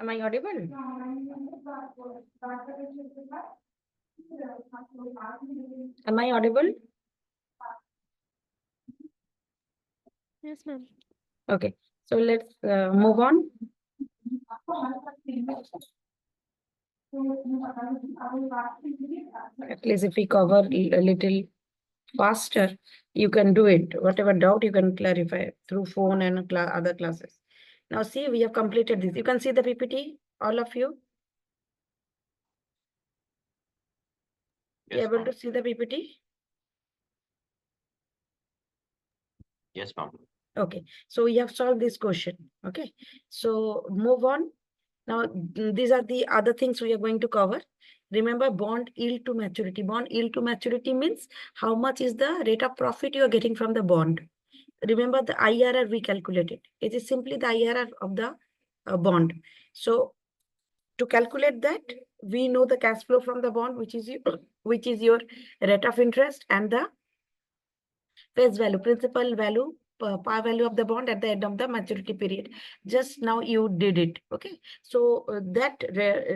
Am I audible? Am I audible? Yes, ma'am. Okay, so let's move on. At least if we cover a little faster, you can do it. Whatever doubt, you can clarify through phone and other classes. Now see, we have completed this. You can see the PPT, all of you? Yes, You able ma'am. to see the PPT? Yes, ma'am. Okay, so we have solved this question. Okay, so move on. Now, these are the other things we are going to cover. Remember, bond yield to maturity. Bond yield to maturity means how much is the rate of profit you are getting from the bond. Remember the IRR we calculated. It is simply the IRR of the bond. So to calculate that, we know the cash flow from the bond, which is your rate of interest and the face value, principal value, par value of the bond at the end of the maturity period. Just now you did it. Okay. So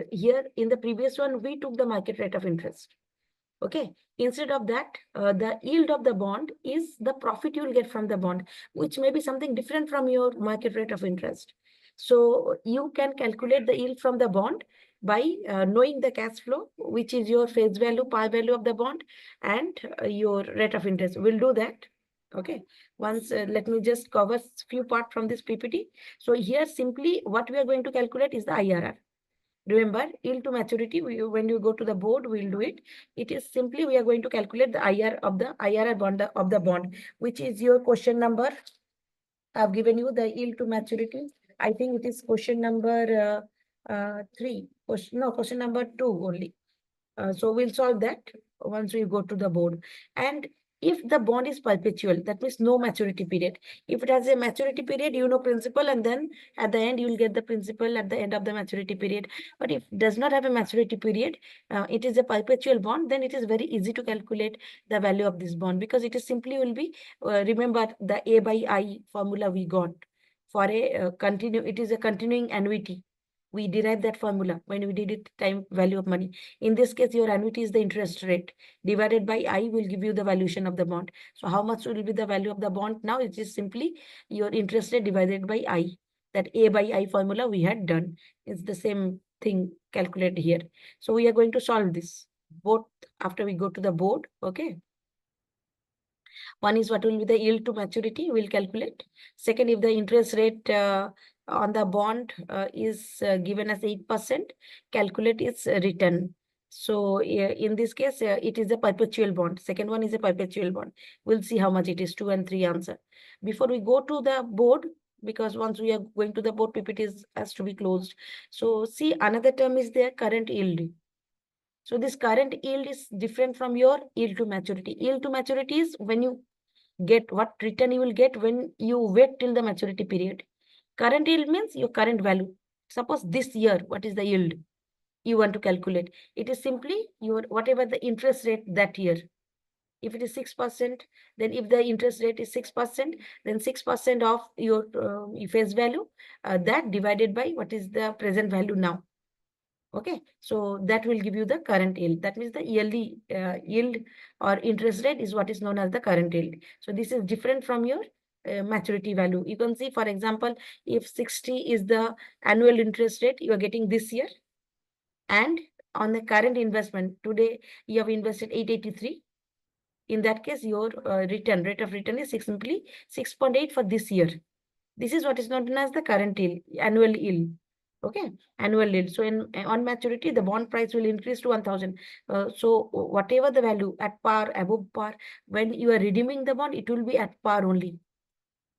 here in the previous one, we took the market rate of interest. Okay. Instead of that, the yield of the bond is the profit you will get from the bond, which may be something different from your market rate of interest. So you can calculate the yield from the bond by knowing the cash flow, which is your face value, par value of the bond, and your rate of interest. We'll do that. Okay. Once, let me just cover few part from this PPT. So here simply what we are going to calculate is the IRR. Remember, yield to maturity, when you go to the board, we'll do it. It is simply, we are going to calculate the IRR bond of the bond, which is your question number. I've given you the yield to maturity. I think it is question number 3. Question number 2 only. So we'll solve that once we go to the board. And if the bond is perpetual, that means no maturity period. If it has a maturity period, you know principal, and then at the end, you will get the principal at the end of the maturity period. But if it does not have a maturity period, it is a perpetual bond, then it is very easy to calculate the value of this bond, because it is simply will be, remember the A by I formula we got for a it is a continuing annuity. We derived that formula when we did it time value of money. In this case, your annuity is the interest rate divided by I will give you the valuation of the bond. So how much will be the value of the bond? Now it is simply your interest rate divided by I. That A by I formula we had done. It's the same thing calculated here. So we are going to solve this both after we go to the board. Okay. One is what will be the yield to maturity, we'll calculate. Second, if the interest rate on the bond is given as 8%, calculate its return. So in this case, it is a perpetual bond. Second one is a perpetual bond. We'll see how much it is, 2 and 3 answer. Before we go to the board, because once we are going to the board, PPT has to be closed. So see, another term is there, current yield. So this current yield is different from your yield to maturity. Yield to maturity is when you get what return you will get when you wait till the maturity period. Current yield means your current value. Suppose this year, what is the yield you want to calculate? It is simply your whatever the interest rate that year. If it is 6%, then if the interest rate is 6%, then 6% of your face value, that divided by what is the present value now. Okay, so that will give you the current yield. That means the yearly yield or interest rate is what is known as the current yield. So this is different from your maturity value. You can see, for example, if 60 is the annual interest rate you are getting this year, and on the current investment today you have invested 883. In that case, your rate of return is simply 6.8 for this year. This is what is known as the current yield, annual yield. Okay, annual yield. So on maturity, the bond price will increase to 1,000. So whatever the value at par, above par, when you are redeeming the bond, it will be at par only,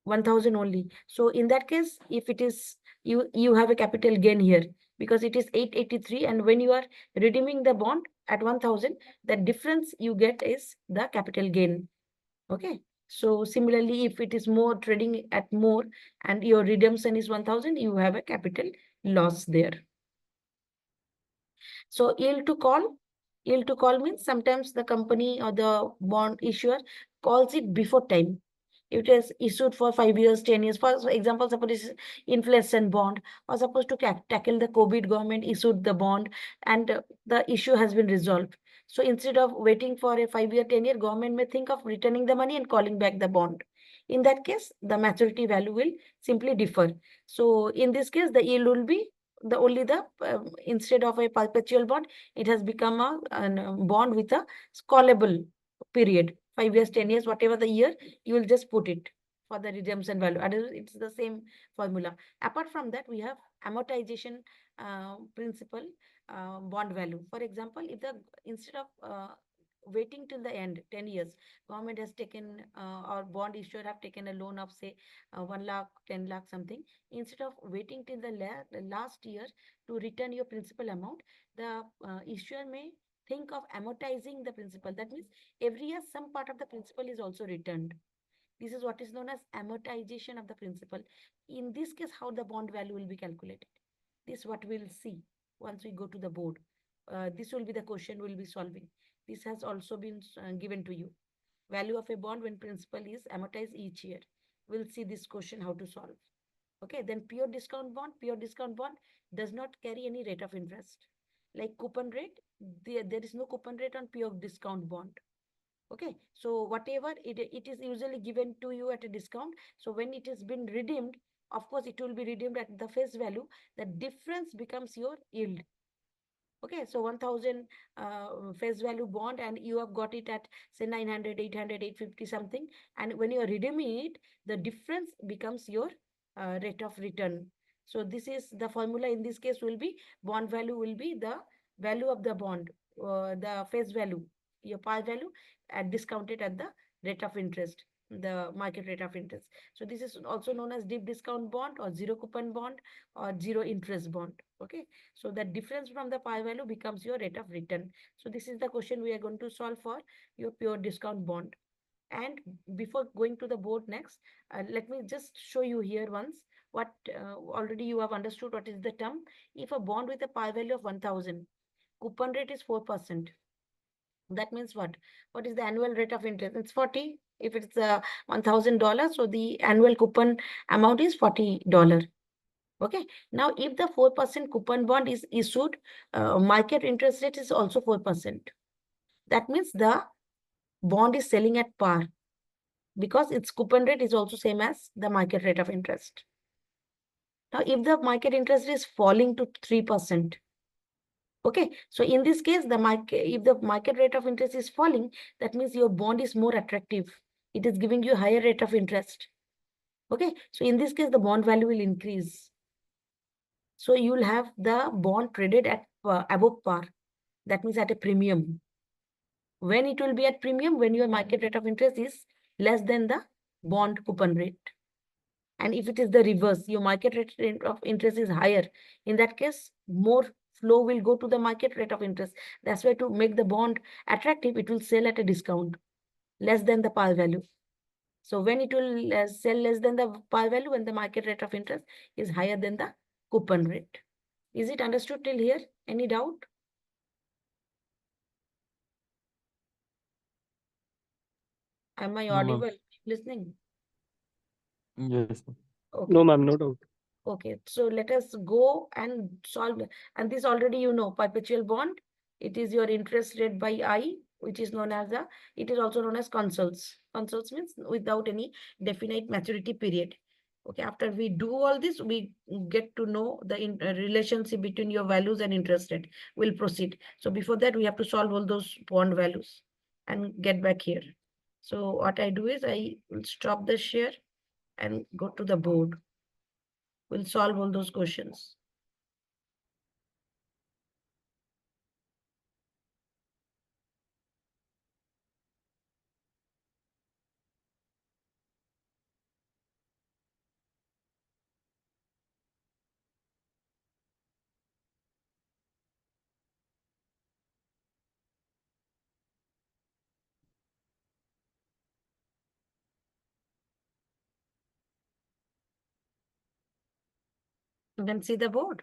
1,000 only. So in that case, if it is you have a capital gain here, because it is 883, and when you are redeeming the bond at 1,000, the difference you get is the capital gain. Okay, So similarly, if it is more trading at more and your redemption is 1000, you have a capital loss there. So yield to call means sometimes the company or the bond issuer calls it before time. It is issued for 5 years, 10 years. For example, suppose it's inflation bond, or supposed to tackle the COVID, government issued the bond and the issue has been resolved. So instead of waiting for a 5 year, 10 year, government may think of returning the money and calling back the bond. In that case, the maturity value will simply differ. So in this case, the yield will be the instead of a perpetual bond, it has become a bond with a callable period, 5 years, 10 years, whatever the year, you will just put it for the redemption value. Otherwise, it's the same formula. Apart from that, we have amortization principle bond value. For example, if the instead of waiting till the end 10 years, government has taken or bond issuer have taken a loan of say 1 lakh, 10 lakh something. Instead of waiting till the last year to return your principal amount, the issuer may think of amortizing the principal. That means every year some part of the principal is also returned. This is what is known as amortization of the principal. In this case, how the bond value will be calculated? This what we'll see once we go to the board. This will be the question we'll be solving. This has also been given to you. Value of a bond when principal is amortized each year. We'll see this question how to solve. Okay, then pure discount bond does not carry any rate of interest. Like coupon rate, there is no coupon rate on pure discount bond. Okay, so whatever it is usually given to you at a discount. So when it has been redeemed, of course, it will be redeemed at the face value. The difference becomes your yield. Okay, so 1000 face value bond and you have got it at say 900, 800, 850 something. And when you are redeeming it, the difference becomes your rate of return. So this is the formula in this case will be bond value will be the value of the bond, the face value, your par value discounted at the rate of interest, the market rate of interest. So this is also known as deep discount bond or zero coupon bond or zero interest bond. Okay, so the difference from the par value becomes your rate of return. So this is the question we are going to solve for your pure discount bond. And before going to the board next, let me just show you here once what already you have understood what is the term. If a bond with a par value of 1000, coupon rate is 4%. That means what? What is the annual rate of interest? It's 40. If it's $1,000, so the annual coupon amount is $40. Okay. Now, if the 4% coupon bond is issued, market interest rate is also 4%. That means the bond is selling at par because its coupon rate is also same as the market rate of interest. Now, if the market interest is falling to 3%, okay, so in this case, if the market rate of interest is falling, that means your bond is more attractive. It is giving you higher rate of interest. Okay, so in this case, the bond value will increase. So you will have the bond traded at above par. That means at a premium. When it will be at premium? When your market rate of interest is less than the bond coupon rate. And if it is the reverse, your market rate of interest is higher. In that case, more flow will go to the market rate of interest. That's why to make the bond attractive, it will sell at a discount, less than the par value. So when it will sell less than the par value, when the market rate of interest is higher than the coupon rate. Is it understood till here? Any doubt? Am I No, ma'am. audible? Listening? Yes, ma'am. Okay. No, ma'am, no doubt. Okay, so let us go and solve. And this already you know, perpetual bond. It is your interest rate by I, which is known as it is also known as consols. Consols means without any definite maturity period. Okay, after we do all this, we get to know the relationship between your values and interest rate. We'll proceed. So before that, we have to solve all those bond values and get back here. So what I do is I will stop the share and go to the board. We'll solve all those questions. You can see the board.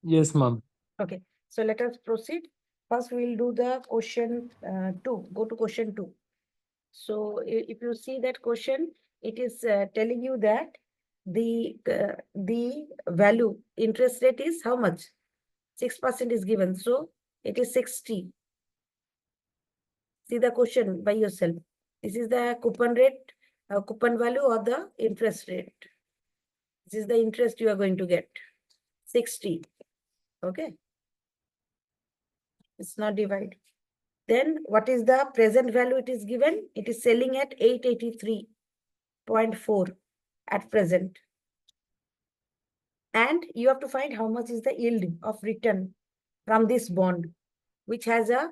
Yes, ma'am. Okay, so let us proceed. First, we'll do the question 2. Go to question 2. So if you see that question, it is telling you that the value interest rate is how much? 6% is given. So it is 60. See the question by yourself. This is the coupon rate, coupon value or the interest rate. This is the interest you are going to get. 60. Okay. It's not divided. Then what is the present value it is given? It is selling at 883.4 at present. And you have to find how much is the yield of return from this bond, which has a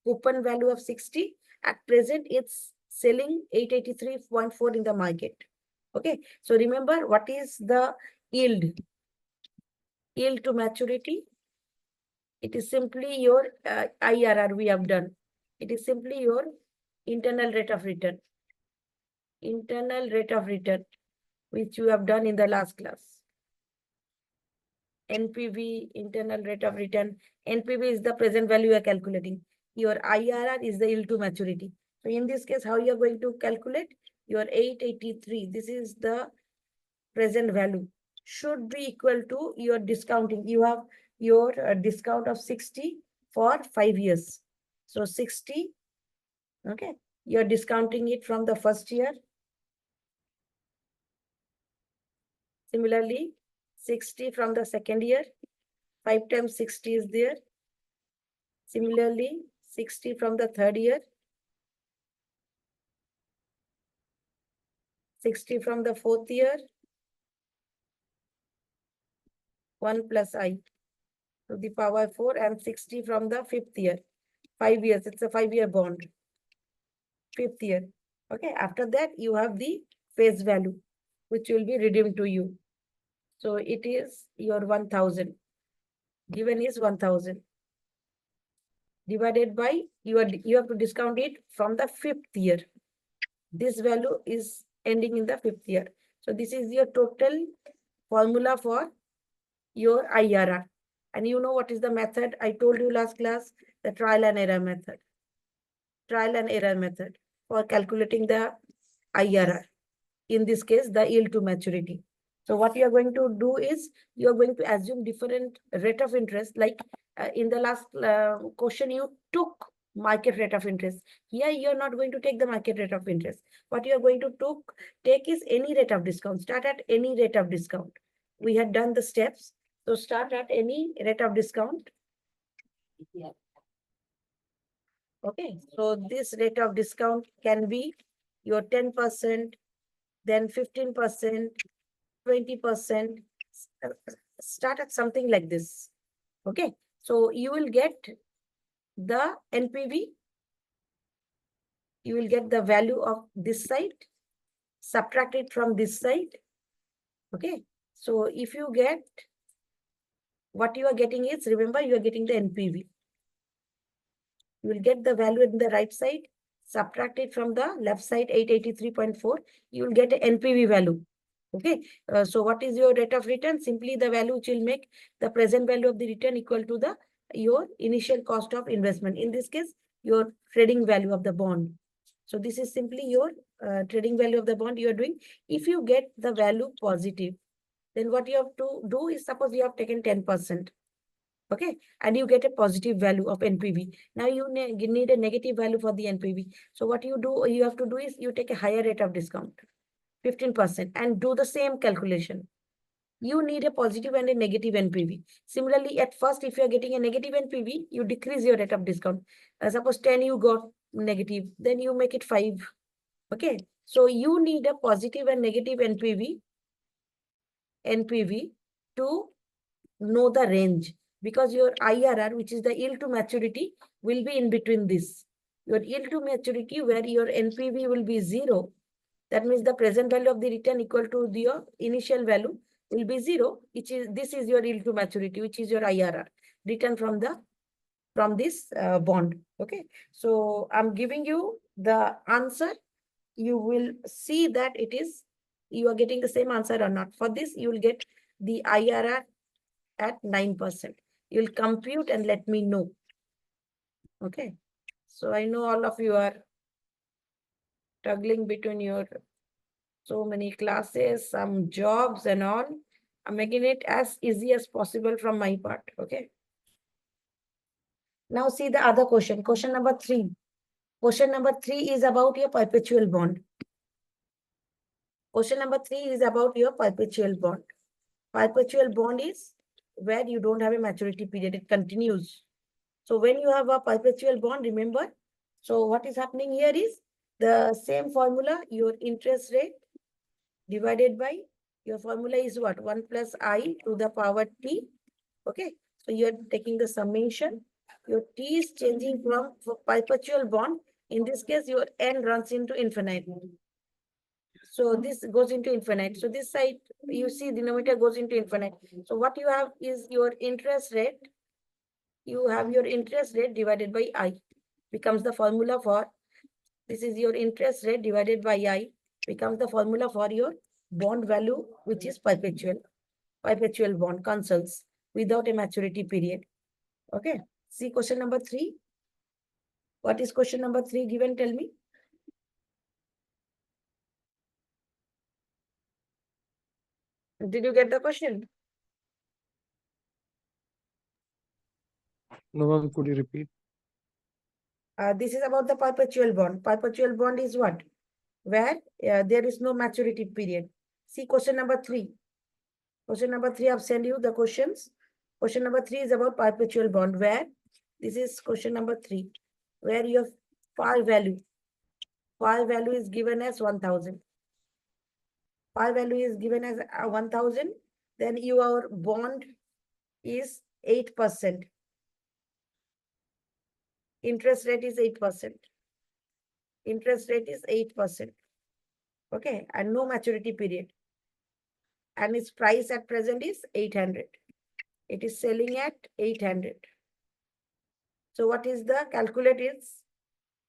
coupon value of 60. At present, it's selling 883.4 in the market. Okay. So remember, what is the yield? Yield to maturity. It is simply your IRR we have done. It is simply your internal rate of return. Internal rate of return, which you have done in the last class. NPV, internal rate of return. NPV is the present value you are calculating. Your IRR is the yield to maturity. So in this case, how you are going to calculate? Your 883, this is the present value, should be equal to your discounting. You have your discount of 60 for 5 years. So 60, okay, you're discounting it from the first year. Similarly, 60 from the second year, 5 times 60 is there. Similarly, 60 from the third year, 60 from the fourth year, 1 plus I to the power 4, and 60 from the fifth year. 5 years, it's a 5-year bond. Fifth year. Okay, after that, you have the face value, which will be redeemed to you. So it is your 1000. Given is 1000. Divided by, you have to discount it from the fifth year. This value is ending in the fifth year. So this is your total formula for your IRR. And you know what is the method? I told you last class, the trial and error method. Trial and error method for calculating the IRR. In this case, the yield to maturity. So what you are going to do is, you are going to assume different rate of interest. Like in the last question, you took market rate of interest. Here, you are not going to take the market rate of interest. What you are going to take is any rate of discount. Start at any rate of discount. We had done the steps. So start at any rate of discount. Yeah. Okay, so this rate of discount can be your 10%, then 15%, 20%. Start at something like this. Okay, so you will get the NPV. You will get the value of this side, subtract it from this side. Okay, so if you get, what you are getting is, remember, you are getting the NPV. You will get the value in the right side, subtract it from the left side, 883.4. You will get an NPV value. Okay, so what is your rate of return? Simply the value which will make the present value of the return equal to the your initial cost of investment. In this case, your trading value of the bond. So this is simply your trading value of the bond you are doing. If you get the value positive, then what you have to do is, suppose you have taken 10%. Okay, and you get a positive value of NPV. Now you need a negative value for the NPV. So what you have to do is, you take a higher rate of discount, 15%, and do the same calculation. You need a positive and a negative NPV. Similarly, at first, if you are getting a negative NPV, you decrease your rate of discount. Suppose 10 you got negative, then you make it 5. Okay, so you need a positive and negative NPV to know the range, because your IRR, which is the yield to maturity, will be in between this. Your yield to maturity, where your NPV will be 0, that means the present value of the return equal to your initial value will be 0, which is, this is your yield to maturity, which is your IRR, return from this bond. Okay, so I'm giving you the answer you will see that you are getting the same answer or not. For this, you will get the IRR at 9%. You'll compute and let me know. Okay. So I know all of you are struggling between your so many classes, some jobs and all. I'm making it as easy as possible from my part. Okay. Now see the other question. Question number 3. Question number 3 is about your perpetual bond. Question number 3 is about your perpetual bond. Perpetual bond is where you don't have a maturity period. It continues. So when you have a perpetual bond, remember, so what is happening here is the same formula, your interest rate divided by, your formula is what? 1 plus I to the power t. Okay. So you're taking the summation. Your t is changing from for perpetual bond. In this case, your n runs into infinite. So this goes into infinite. So this side, you see denominator goes into infinite. So what you have is your interest rate. You have your interest rate divided by I becomes the formula for, this is your interest rate divided by I becomes the formula for your bond value, which is perpetual bond consoles without a maturity period. Okay. See question number 3. What is question number 3 given? Tell me. Did you get the question? No, ma'am, could you repeat? This is about the perpetual bond. Perpetual bond is what? Where there is no maturity period. See question number 3. Question number 3, I've sent you the questions. Question number 3 is about perpetual bond, where this is question number 3, where your par value is given as 1000. Par value is given as 1000. Then your bond is 8%. Interest rate is 8%. Interest rate is 8%. Okay, and no maturity period. And its price at present is 800. It is selling at 800. So what is the calculate is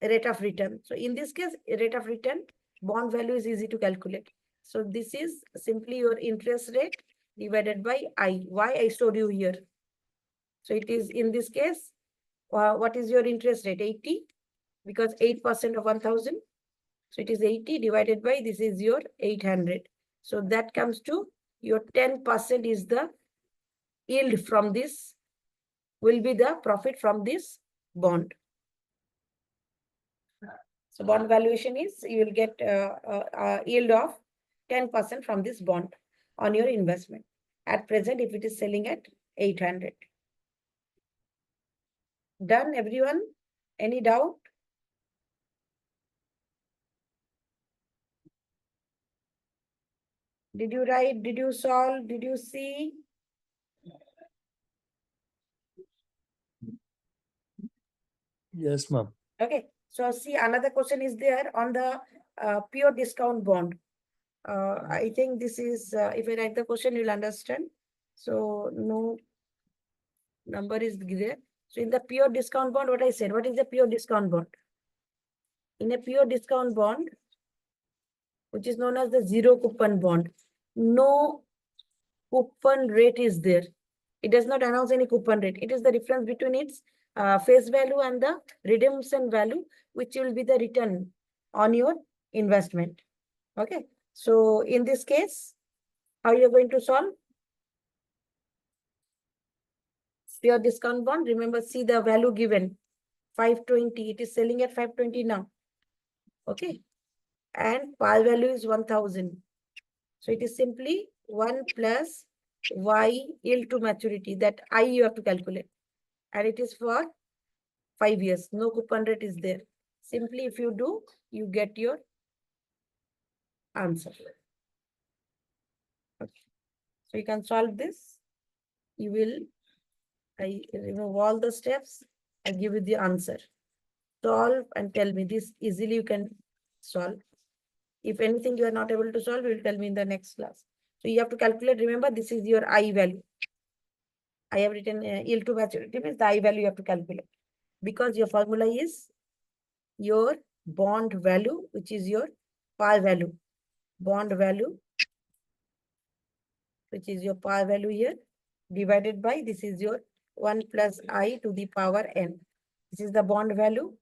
rate of return. So in this case, rate of return, bond value is easy to calculate. So this is simply your interest rate divided by I. Why I showed you here. So it is in this case, what is your interest rate? 80, because 8% of 1000. So it is 80 divided by, this is your 800. So that comes to your 10% is the yield from this, will be the profit from this bond. So bond valuation is, you will get a yield of 10% from this bond on your investment. At present, if it is selling at 800. Done, everyone? Any doubt? Did you write? Did you solve? Did you see? Yes, ma'am. Okay. So see, another question is there on the pure discount bond. I think this is, if I write the question, you'll understand. So no number is there. So in the pure discount bond, what I said, what is the pure discount bond? In a pure discount bond, which is known as the zero coupon bond, no coupon rate is there. It does not announce any coupon rate. It is the difference between its face value and the redemption value, which will be the return on your investment. Okay. So in this case, how you are going to solve? Pure discount bond, remember, see the value given, 520. It is selling at 520 now. Okay. And par value is 1000. So it is simply 1 plus Y yield to maturity, that I you have to calculate. And it is for 5 years. No coupon rate is there. Simply if you do, you get your answer. Okay. So you can solve this. You will, I remove all the steps. I give you the answer. Solve and tell me this easily you can solve. If anything you are not able to solve, you will tell me in the next class. So you have to calculate. Remember, this is your I value. I have written yield to maturity means the I value you have to calculate, because your formula is your bond value, which is your par value, bond value, which is your par value here, divided by this is your 1 plus I to the power n. This is the bond value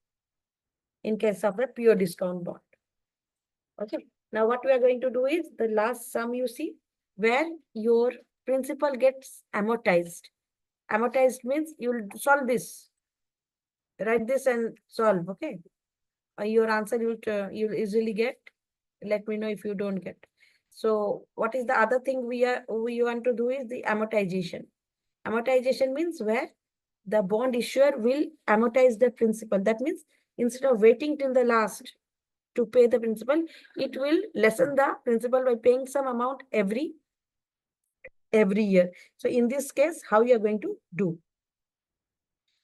in case of a pure discount bond. Okay. Now what we are going to do is the last sum you see where your principal gets amortized. Amortized means you will solve this. Write this and solve. Okay. Your answer you'll easily get. Let me know if you don't get. So what is the other thing we want to do is the amortization. Amortization means where the bond issuer will amortize the principal. That means instead of waiting till the last to pay the principal, it will lessen the principal by paying some amount every year. So in this case, how you are going to do?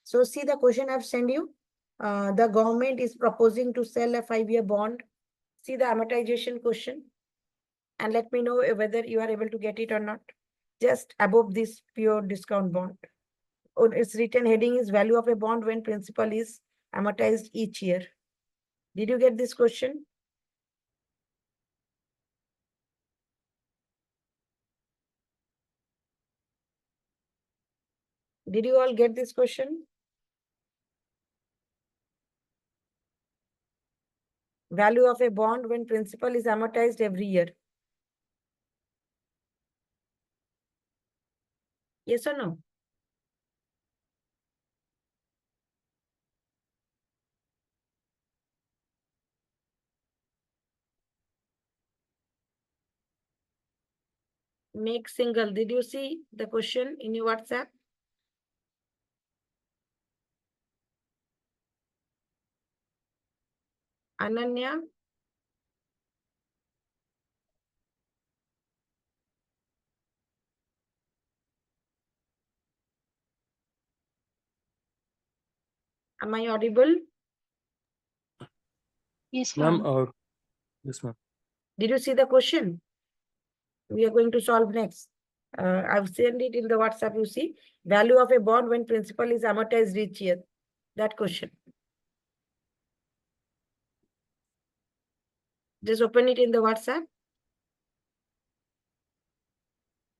So see the question I've sent you. The government is proposing to sell a 5-year bond. See the amortization question and let me know whether you are able to get it or not. Just above this pure discount bond. Its written heading is value of a bond when principal is amortized each year. Did you get this question? Did you all get this question? Value of a bond when principal is amortized every year. Yes or no? Make single. Did you see the question in your WhatsApp? Ananya? Am I audible? Yes, Ma'am, ma'am. yes, ma'am. Did you see the question? We are going to solve next. I've sent it in the WhatsApp, you see. Value of a bond when principal is amortized each year. That question. Just open it in the WhatsApp.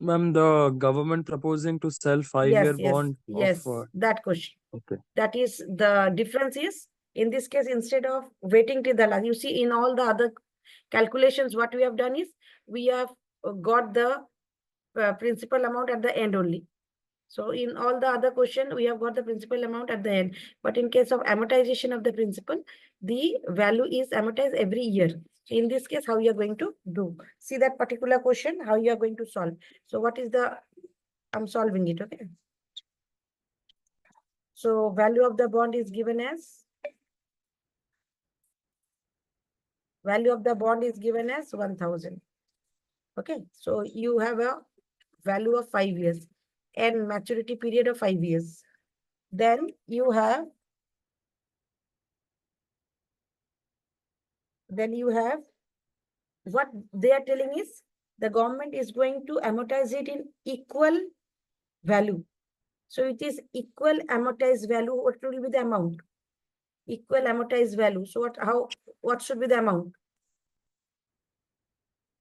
Ma'am, the government proposing to sell 5-year bond yes, of. that question. Okay. That is the difference is in this case, instead of waiting till the last, you see in all the other calculations, what we have done is we have got the principal amount at the end only. So in all the other question, we have got the principal amount at the end. But in case of amortization of the principal, the value is amortized every year. In this case, how you are going to do? See that particular question, how you are going to solve. So what is the, I'm solving it, okay? So value of the bond is given as, value of the bond is given as 1000. Okay, so you have a value of 5 years and maturity period of 5 years. Then you have what they are telling is the government is going to amortize it in equal value. So it is equal amortized value. What will be the amount? Equal amortized value. So what should be the amount?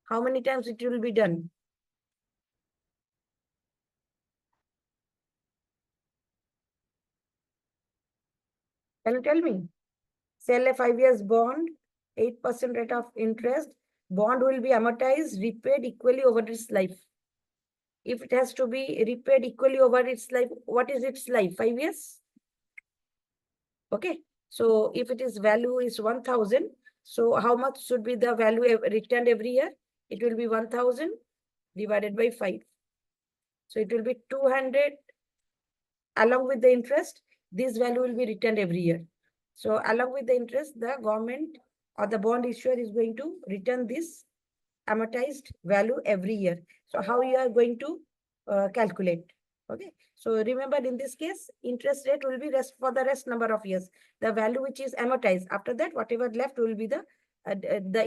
How many times it will be done? Can you tell me? Sell a 5 years bond, 8% rate of interest. Bond will be amortized, repaid equally over its life. If it has to be repaid equally over its life, what is its life? 5 years? Okay. So if it is value is 1000, so how much should be the value returned every year? It will be 1000 divided by 5. So it will be 200 along with the interest. This value will be returned every year. So along with the interest, the government or the bond issuer is going to return this amortized value every year. So how you are going to calculate? Okay. So remember in this case, interest rate will be rest for the rest number of years. The value which is amortized. After that, whatever left will be the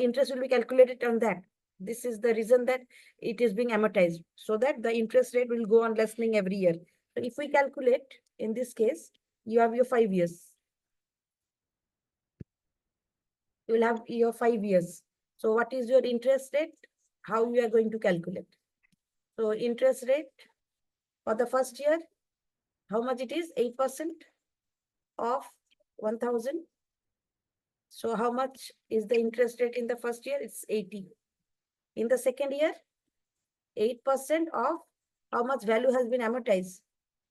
interest will be calculated on that. This is the reason that it is being amortized so that the interest rate will go on lessening every year. So if we calculate in this case, you have your 5 years. You will have your 5 years. So what is your interest rate? How you are going to calculate? So interest rate for the first year, how much it is? 8% of 1,000. So how much is the interest rate in the first year? It's 80. In the second year, 8% of how much value has been amortized?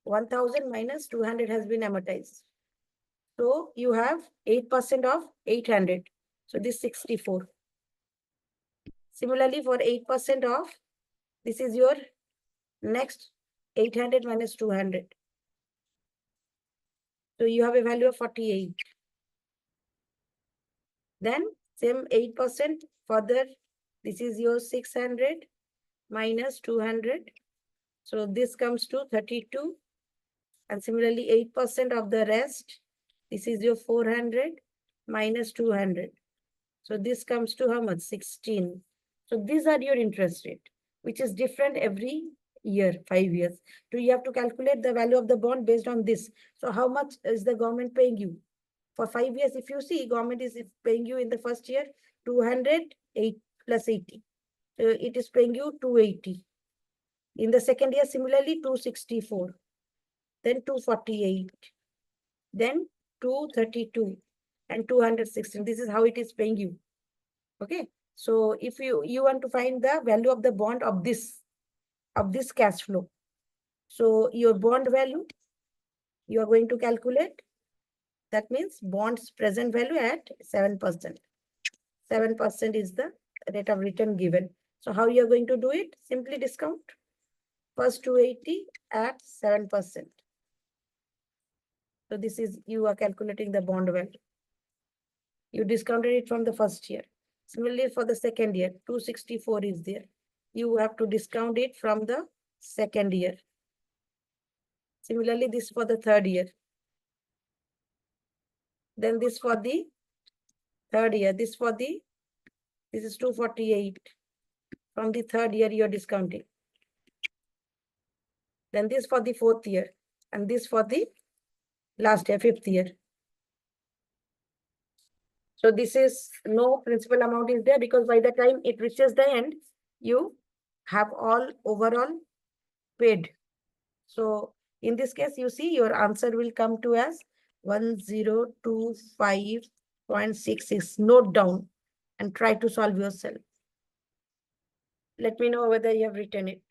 1,000 minus 200 has been amortized. So you have 8% of 800. So this 64. Similarly, for 8% of, this is your next 800 minus 200. So you have a value of 48. Then same 8% further, this is your 600 minus 200. So this comes to 32. And similarly, 8% of the rest, this is your 400 minus 200. So this comes to how much? 16. So these are your interest rate, which is different every year, 5 years. So you have to calculate the value of the bond based on this. So how much is the government paying you? For 5 years, if you see, government is paying you in the first year 208 plus 80. So it is paying you 280. In the second year, similarly, 264. Then 248. Then 232 and 216. This is how it is paying you. Okay. So if you want to find the value of the bond of this cash flow. So your bond value, you are going to calculate. That means bonds present value at 7%. 7% is the rate of return given. So how you are going to do it? Simply discount. First 280 at 7%. So this is, you are calculating the bond value. You discounted it from the first year. Similarly, for the second year, 264 is there. You have to discount it from the second year. Similarly, this for the third year. Then this for the third year. This is 248. From the third year, you are discounting. Then this for the fourth year. And this for the last year, fifth year. So this is no principal amount is there, because by the time it reaches the end, you have all overall paid. So in this case, you see your answer will come to as 1025.66. Note down and try to solve yourself. Let me know whether you have written it.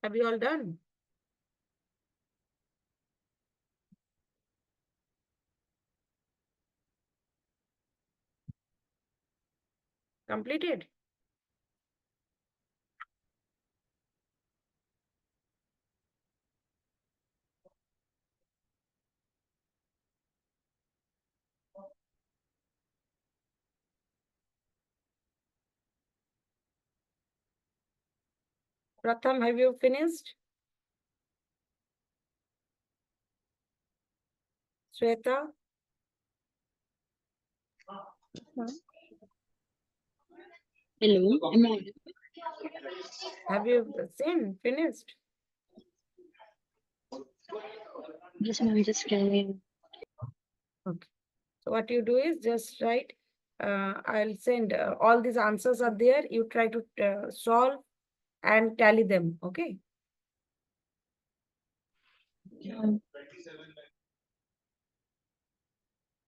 Have you all done? Completed? Pratham, have you finished? Shweta? Hello, am I audible? Have you finished? Yes, ma'am, just carrying. Okay. So what you do is just write, I'll send all these answers are there. You try to solve and tally them. Okay.